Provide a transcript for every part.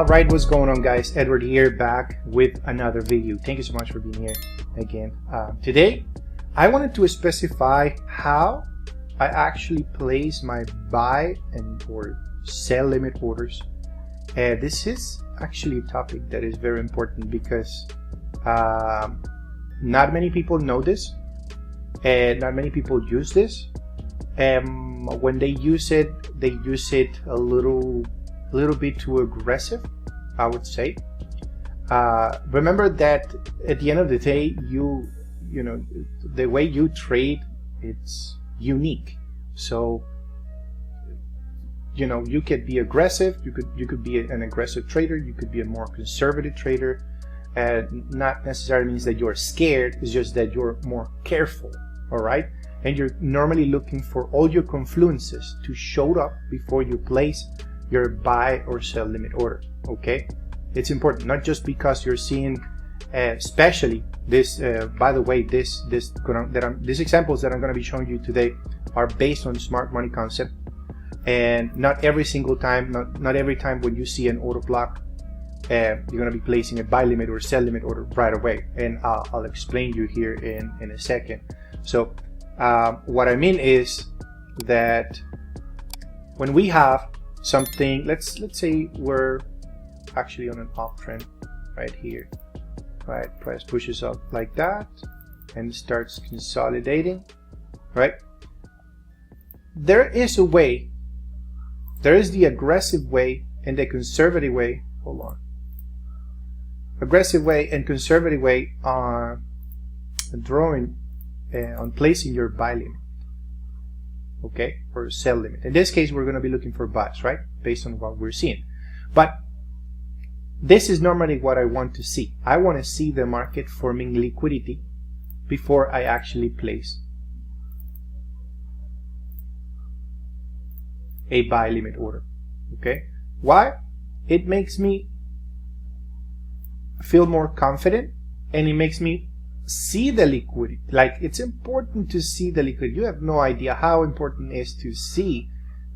Alright, what's going on, guys? Edward here, back with another video. Thank you so much for being here again. Today I wanted to specify how I actually place my buy and or sell limit orders. This is actually a topic that is very important because not many people know this, and not many people use this. When they use it a little bit too aggressive, I would say. Remember that at the end of the day, you know, the way you trade, it's unique. So, you know, you could be aggressive, you could be an aggressive trader, you could be a more conservative trader, and not necessarily means that you're scared, it's just that you're more careful, all right? And you're normally looking for all your confluences to show up before you place your buy or sell limit order. Okay, it's important, not just because you're seeing, especially this. By the way, these examples that I'm going to be showing you today are based on smart money concept, and not every single time, not every time when you see an order block, you're going to be placing a buy limit or sell limit order right away, and I'll explain you here in a second. So what I mean is that when we have something, let's say we're actually on an uptrend right here, right? Price pushes up like that and starts consolidating, right? There is a way, there is the aggressive way and the conservative way. Hold on. Aggressive way and conservative way on drawing on placing your buy limit, okay, or sell limit. In this case, we're going to be looking for buys, right, based on what we're seeing. But this is normally what I want to see. I want to see the market forming liquidity before I actually place a buy limit order. Okay, why? It makes me feel more confident, and it makes me see the liquidity. Like, it's important to see the liquidity. You have no idea how important it is to see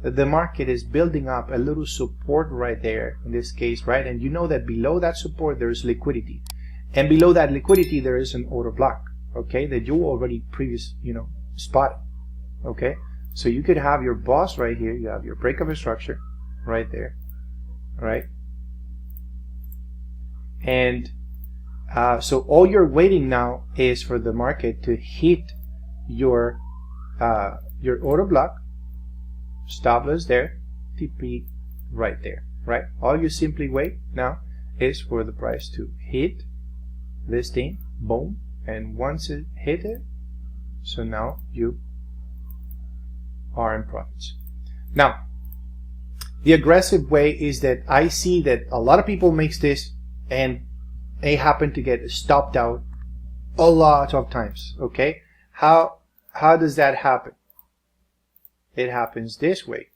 that the market is building up a little support right there in this case, right? And you know that below that support there is liquidity, and below that liquidity there is an order block, okay, that you already spotted. Okay, so you could have your boss right here, you have your breakup structure right there, right? And so all you're waiting now is for the market to hit your order block, stop loss there, TP right there, right? All you simply wait now is for the price to hit this thing, boom, and once it hit it, so now you are in profits. Now, the aggressive way is that I see that a lot of people makes this and they happen to get stopped out a lot of times. Okay, how does that happen? It happens this way.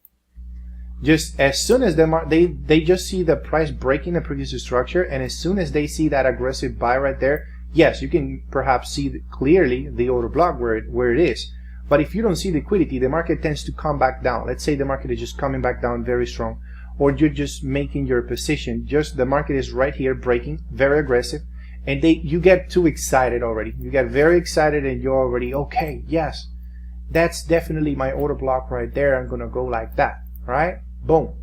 Just as soon as they just see the price breaking the previous structure, and as soon as they see that aggressive buy right there, yes, you can perhaps see clearly the order block where it is. But if you don't see liquidity, the market tends to come back down. Let's say the market is just coming back down very strong, or you're just making your position, just the market is right here breaking, very aggressive, and you get too excited already. You get very excited and you're already, okay, yes, that's definitely my order block right there. I'm gonna go like that, right? Boom.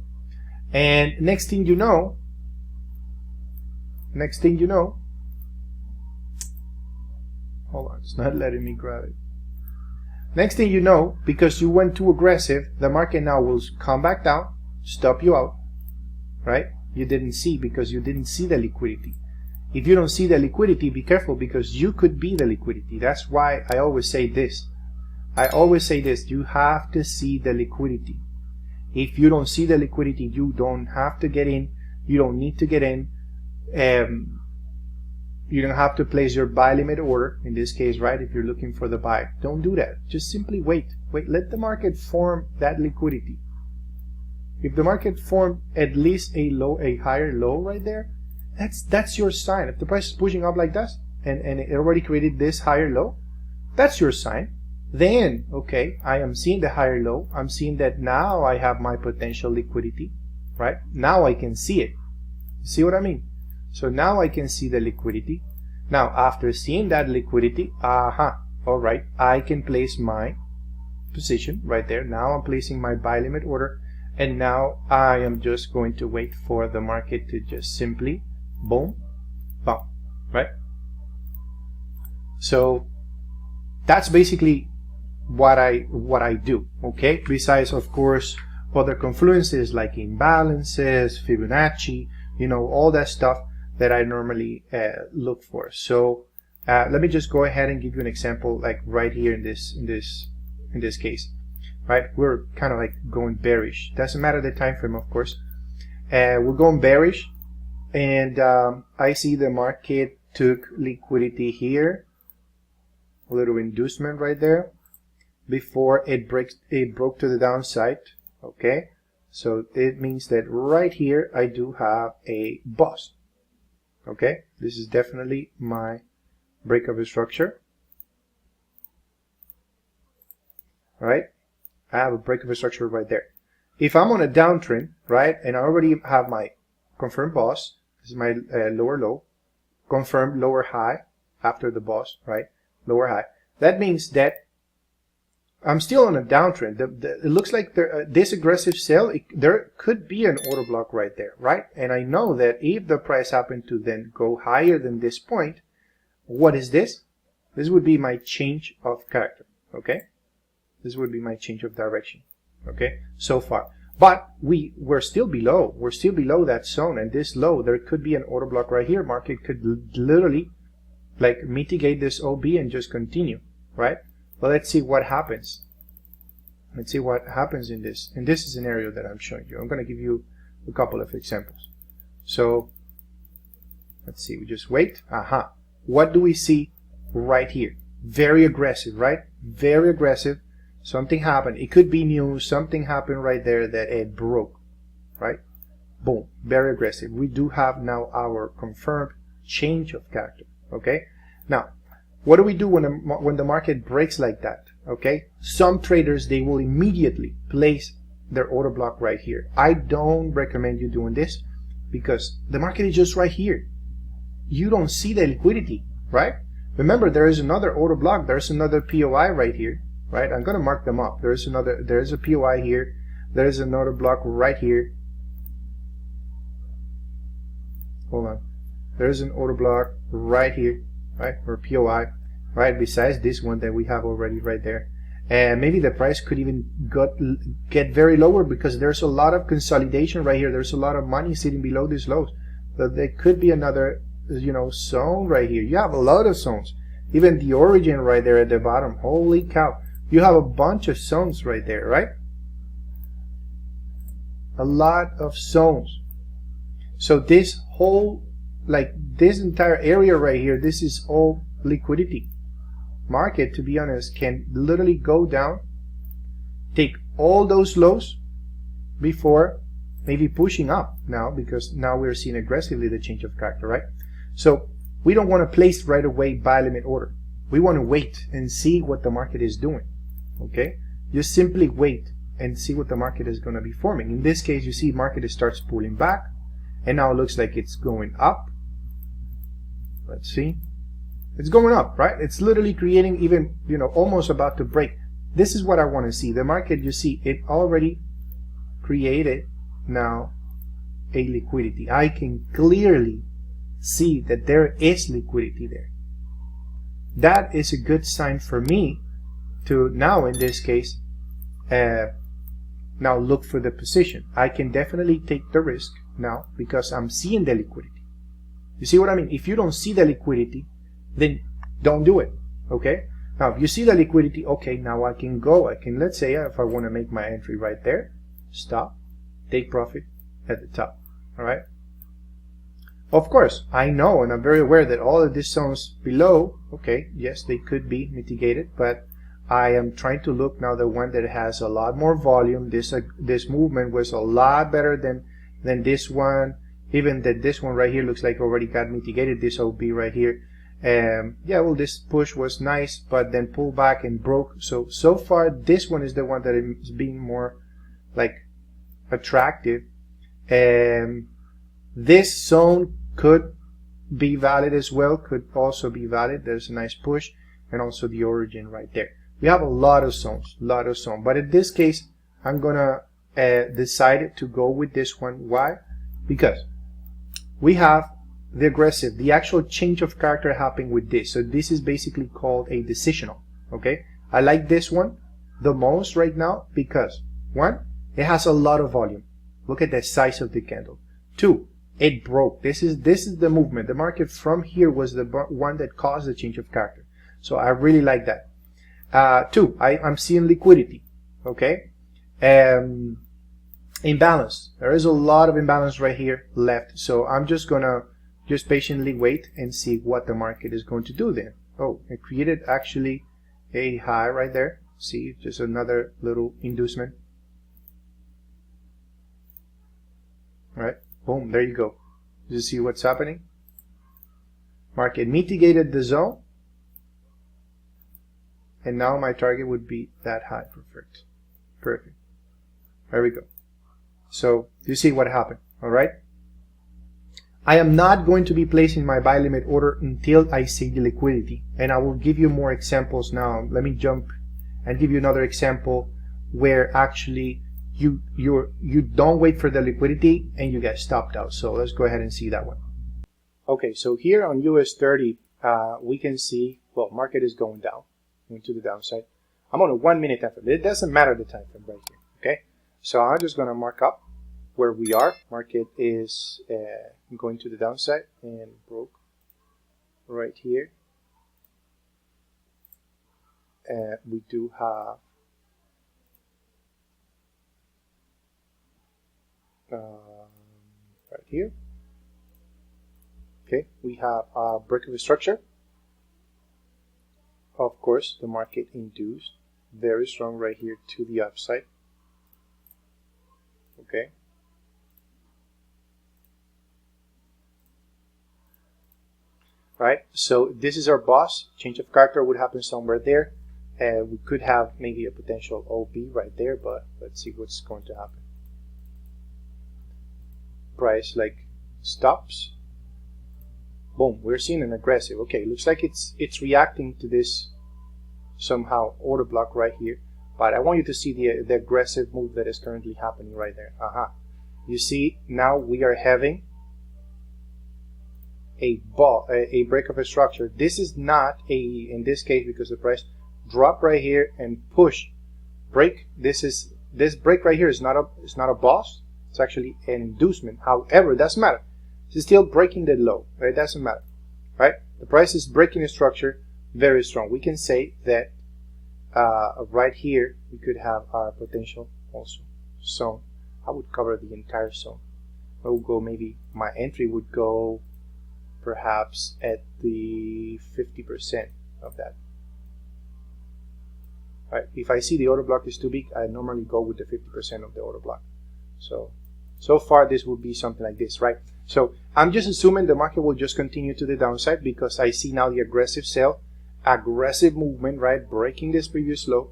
And next thing you know, hold on, it's not letting me grab it. Next thing you know, because you went too aggressive, the market now will come back down, stop you out, right? You didn't see, because you didn't see the liquidity. If you don't see the liquidity, be careful, because you could be the liquidity. That's why I always say this. You have to see the liquidity. If you don't see the liquidity, you don't have to get in. You don't need to get in. You don't have to place your buy limit order in this case, right? If you're looking for the buy, don't do that. Just simply wait. Let the market form that liquidity. If the market formed at least a higher low right there, that's your sign. If the price is pushing up like that and it already created this higher low, that's your sign. Then, okay, I am seeing the higher low. I'm seeing that now I have my potential liquidity, right? Now I can see it. See what I mean? So now I can see the liquidity. Now after seeing that liquidity, all right, I can place my position right there. Now I'm placing my buy limit order, and now I am just going to wait for the market to just simply boom, boom, right? So that's basically what I do, okay? Besides, of course, other confluences like imbalances, Fibonacci, you know, all that stuff that I normally look for. So let me just go ahead and give you an example, like right here in this case, right? We're kind of like going bearish. Doesn't matter the time frame, of course. We're going bearish, and I see the market took liquidity here, a little inducement right there before it broke to the downside. Okay, so it means that right here I do have a bust. Okay, this is definitely my break of the structure. All right, I have a break of the structure right there. If I'm on a downtrend, right, and I already have my confirmed bust, this is my lower low, confirmed lower high after the bust, right, lower high. That means that I'm still on a downtrend. It looks like this aggressive sell, there could be an order block right there, right? And I know that if the price happened to then go higher than this point, what is this? This would be my change of character, okay? This would be my change of direction, okay, so far. But we're still below. We're still below that zone, and this low, there could be an order block right here. Market could literally like mitigate this OB and just continue, right? Well, let's see what happens. Let's see what happens in this scenario that I'm showing you. I'm going to give you a couple of examples. So let's see. We just wait. What do we see right here? Very aggressive, right? Very aggressive. Something happened. It could be new. Something happened right there that it broke, right? Boom. Very aggressive. We do have now our confirmed change of character. Okay. Now, what do we do when the market breaks like that? Okay. Some traders, they will immediately place their order block right here. I don't recommend you doing this because the market is just right here. You don't see the liquidity, right? Remember, there is another order block. There's another POI right here, right? I'm going to mark them up. There's a POI here. There's another block right here. Hold on. There's an order block right here, right? Or POI, right? Besides this one that we have already right there. And maybe the price could even get very lower because there's a lot of consolidation right here. There's a lot of money sitting below these lows. So there could be another, you know, zone right here. You have a lot of zones. Even the origin right there at the bottom. Holy cow. You have a bunch of zones right there, right? A lot of zones. So this whole, like this entire area right here, this is all liquidity. Market, to be honest, can literally go down, take all those lows before maybe pushing up now, because now we're seeing aggressively the change of character, right? So we don't want to place right away buy limit order. We want to wait and see what the market is doing. Okay, just simply wait and see what the market is going to be forming. In this case, you see market starts pulling back, and now it looks like it's going up. Let's see. It's going up, right? It's literally creating even, you know, almost about to break. This is what I want to see. The market, you see, it already created now a liquidity. I can clearly see that there is liquidity there. That is a good sign for me to now, in this case, now look for the position. I can definitely take the risk now because I'm seeing the liquidity. You see what I mean? If you don't see the liquidity, then don't do it. Okay? Now, if you see the liquidity, okay, now I can go. I can, let's say, if I want to make my entry right there, stop, take profit at the top. All right? Of course, I know and I'm very aware that all of these zones below, okay, yes, they could be mitigated, but I am trying to look now the one that has a lot more volume. This movement was a lot better than this one. Even that this one right here looks like already got mitigated. This OB right here. Yeah, well, this push was nice, but then pulled back and broke. So far, this one is the one that is being more like attractive. This zone could be valid as well, could also be valid. There's a nice push, and also the origin right there. We have a lot of zones, but in this case, I'm gonna decide to go with this one. Why? Because we have the aggressive, the actual change of character happening with this. So this is basically called a decisional. Okay, I like this one the most right now because one, it has a lot of volume. Look at the size of the candle. Two, it broke. This is the movement. The market from here was the one that caused the change of character. So I really like that. Two, I'm seeing liquidity. Okay, imbalance. There is a lot of imbalance right here left. So I'm just gonna patiently wait and see what the market is going to do then. Oh, it created actually a high right there. See, just another little inducement. Right, boom, there you go. You see what's happening? Market mitigated the zone, and now my target would be that high. Perfect. There we go. So you see what happened. All right, I am not going to be placing my buy limit order until I see the liquidity, and I will give you more examples now. Let me jump and give you another example where actually you don't wait for the liquidity and you get stopped out. So let's go ahead and see that one. Okay, so here on US 30, we can see, well, market is going down, going to the downside. I'm on a 1 minute time frame. It doesn't matter the time frame right here. Okay, so I'm just going to mark up where we are. Market is going to the downside and broke right here. We do have right here. Okay, we have a break of a structure. Of course, the market induced very strong right here to the upside. Okay. Right, so this is our boss. Change of character would happen somewhere there. We could have maybe a potential OB right there, but let's see what's going to happen. Price like stops. Boom, we're seeing an aggressive. Okay, looks like it's reacting to this somehow order block right here. But I want you to see the aggressive move that is currently happening right there. You see, now we are having a break of a structure. This is not in this case, because the price drop right here and push break. This break right here is not a boss. It's actually an inducement. However, it doesn't matter. It's still breaking the low. Right? It doesn't matter. Right? The price is breaking a structure very strong. We can say that right here we could have our potential also zone. I would cover the entire zone. I would go, maybe my entry would go perhaps at the 50% of that. Right? If I see the order block is too big, I normally go with the 50% of the order block. So far this will be something like this, right? So I'm just assuming the market will just continue to the downside because I see now the aggressive sell, aggressive movement, right? Breaking this previous low,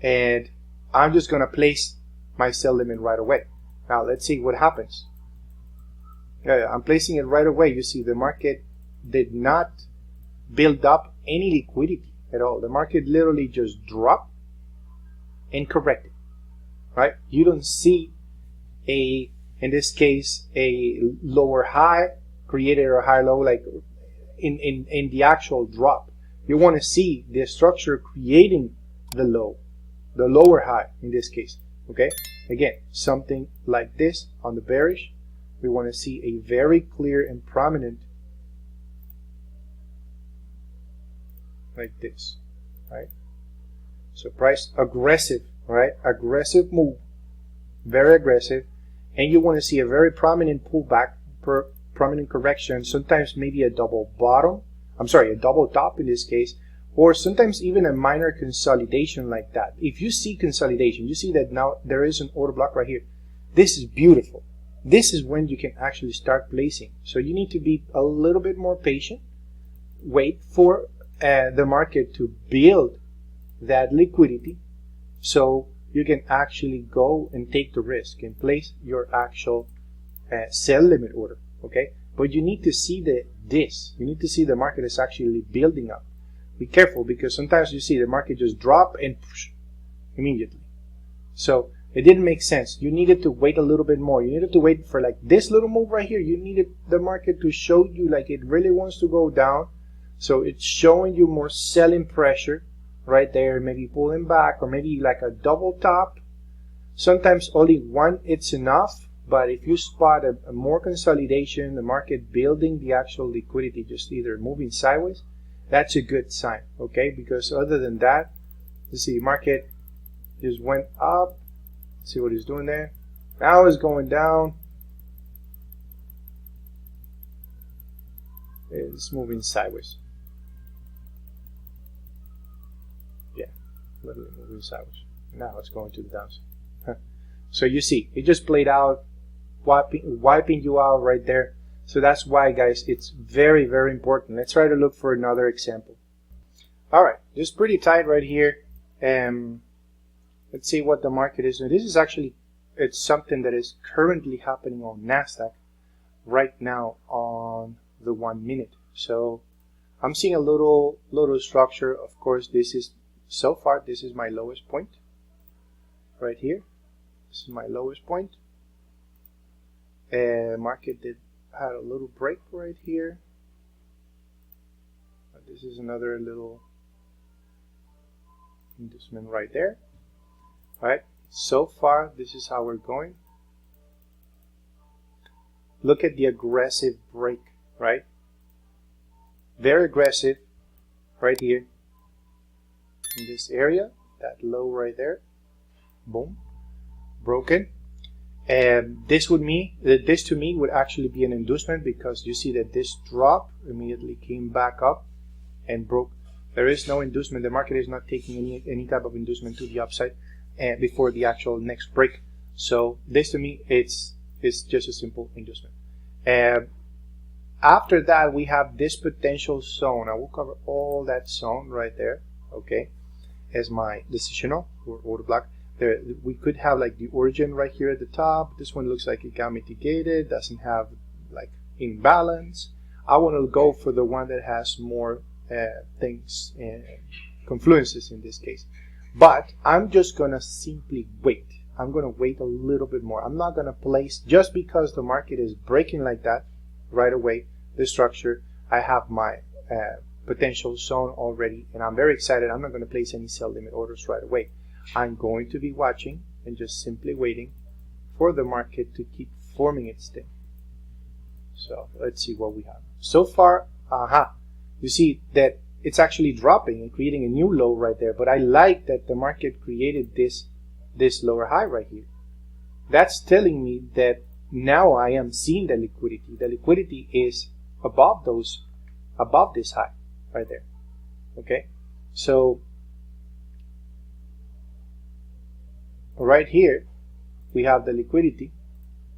and I'm just gonna place my sell limit right away. Now let's see what happens. I'm placing it right away. You see the market did not build up any liquidity at all. The market literally just dropped and corrected, right? You don't see in this case, a lower high created or a higher low, like in the actual drop. You want to see the structure creating the lower high in this case. Okay, again, something like this on the bearish. We want to see a very clear and prominent like this, right? So price aggressive, right? Aggressive move, very aggressive, and you want to see a very prominent pullback, prominent correction, sometimes maybe a double bottom, a double top in this case, or sometimes even a minor consolidation like that. If you see consolidation, you see that now there is an order block right here. This is beautiful. This is when you can actually start placing. So you need to be a little bit more patient, wait for the market to build that liquidity so you can actually go and take the risk and place your actual sell limit order. okay? But you need to see you need to see the market is actually building up. Be careful, because sometimes you see the market just drop and push immediately. So it didn't make sense. You needed to wait a little bit more. You needed to wait for like this little move right here. You needed the market to show you like it really wants to go down. So it's showing you more selling pressure right there, maybe pulling back, or maybe like a double top. Sometimes only one, it's enough. But if you spot a more consolidation, the market building the actual liquidity, just either moving sideways, that's a good sign, okay? Because other than that, you see, market just went up. See what he's doing there? Now it's going down. It's moving sideways. Yeah, literally moving sideways. Now it's going to the downside. So you see, it just played out, wiping you out right there. So that's why, guys, it's very, very important. Let's try to look for another example. All right, just pretty tight right here. Let's see what the market is. And this is actually, it's something that is currently happening on Nasdaq right now on the 1 minute. So I'm seeing a little structure. Of course, this is, so far, this is my lowest point right here. This is my lowest point. Market had a little break right here. This is another little inducement right there. All right, so far this is how we're going. Look at the aggressive break, right? Very aggressive right here in this area, that low right there. Boom, broken. And this to me would actually be an inducement, because you see that this drop immediately came back up and broke. There is no inducement. The market is not taking any type of inducement to the upside before the actual next break. So this to me, it's just a simple inducement. After that, we have this potential zone. I will cover all that zone right there, okay, as my decisional or order block. There, we could have like the origin right here at the top. This one looks like it got mitigated, doesn't have like imbalance. I want to go for the one that has more things and confluences in this case. But I'm just going to simply wait. I'm going to wait a little bit more. I'm not going to place, just because the market is breaking like that right away, the structure, I have my potential zone already, and I'm very excited. I'm not going to place any sell limit orders right away. I'm going to be watching and just simply waiting for the market to keep forming its thing. So let's see what we have. So far, you see that it's actually dropping and creating a new low right there. But I like that the market created this lower high right here. That's telling me that now I am seeing the liquidity. The liquidity is above this high right there. Okay, so right here we have the liquidity,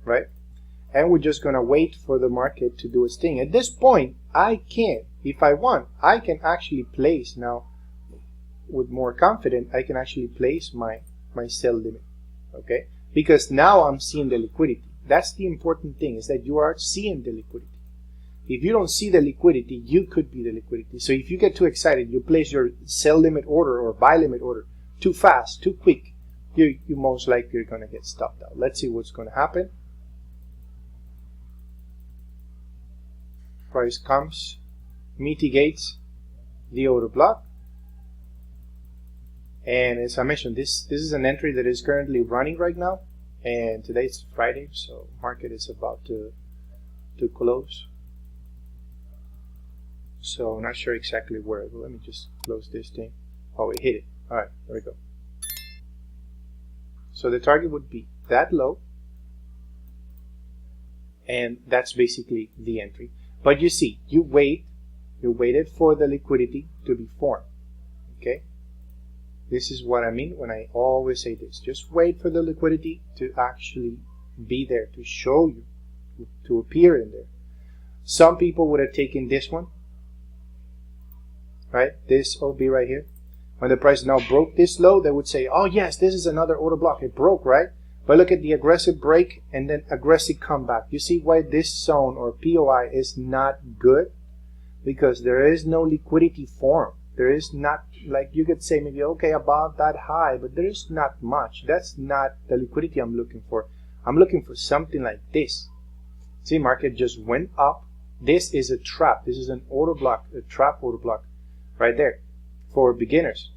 right? And we're just gonna wait for the market to do its thing. At this point, I can, if I want, I can actually place now with more confidence. I can actually place my sell limit, okay? Because now I'm seeing the liquidity. That's the important thing, is that you are seeing the liquidity. If you don't see the liquidity, you could be the liquidity. So if you get too excited, you place your sell limit order or buy limit order too fast, too quick, you most likely are going to get stopped out. Let's see what's going to happen. Price comes, mitigates the order block. And as I mentioned, this is an entry that is currently running right now. And today's Friday, so market is about to close. So I'm not sure exactly where, but let me just close this thing. Oh, it hit it. All right, there we go. So the target would be that low, and that's basically the entry. But you see, you waited for the liquidity to be formed. Okay, this is what I mean when I always say this. Just wait for the liquidity to actually be there, to show you, to appear in there. Some people would have taken this one, right? This OB right here. When the price now broke this low, they would say, oh yes, this is another order block. It broke, right? But look at the aggressive break and then aggressive comeback. You see why this zone or POI is not good? Because there is no liquidity form. There is not, like you could say maybe, okay, above that high, but there is not much. That's not the liquidity I'm looking for. I'm looking for something like this. See, market just went up. This is a trap. This is an order block, a trap order block right there for beginners.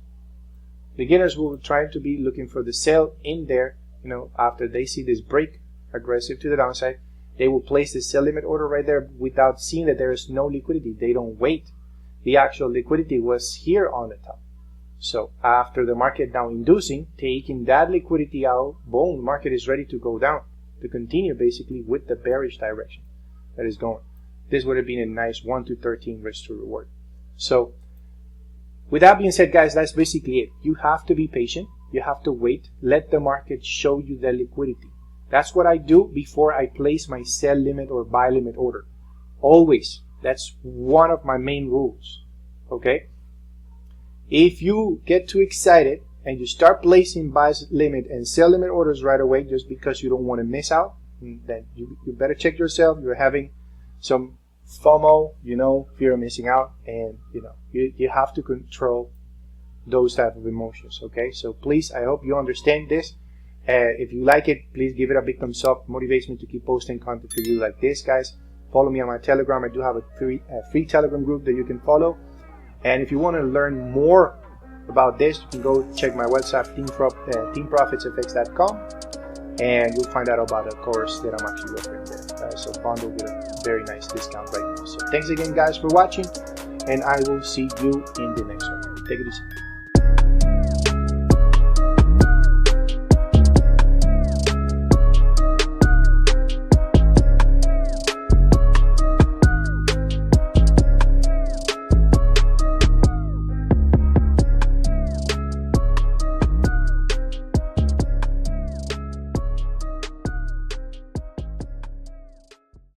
Beginners will try to be looking for the sell in there. You know, after they see this break aggressive to the downside, they will place the sell limit order right there without seeing that there is no liquidity. They don't wait. The actual liquidity was here on the top. So after the market now inducing, taking that liquidity out, boom, the market is ready to go down, to continue basically with the bearish direction that is going. This would have been a nice 1 to 13 risk to reward. So with that being said, guys, that's basically it. You have to be patient. You have to wait. Let the market show you the liquidity. That's what I do before I place my sell limit or buy limit order. Always. That's one of my main rules. Okay? If you get too excited and you start placing buy limit and sell limit orders right away just because you don't want to miss out, then you better check yourself. You're having some FOMO, you know, fear of missing out, and you know, you have to control those type of emotions. Okay, so please, I hope you understand this. If you like it, please give it a big thumbs up. Motivates me to keep posting content for you like this, guys. Follow me on my Telegram. I do have a free Telegram group that you can follow. And if you want to learn more about this, you can go check my website, teamprofitsenglish.com, and you'll find out about the course that I'm actually offering there. So bundle with a very nice discount right now. So thanks again, guys, for watching, and I will see you in the next one. Take it easy.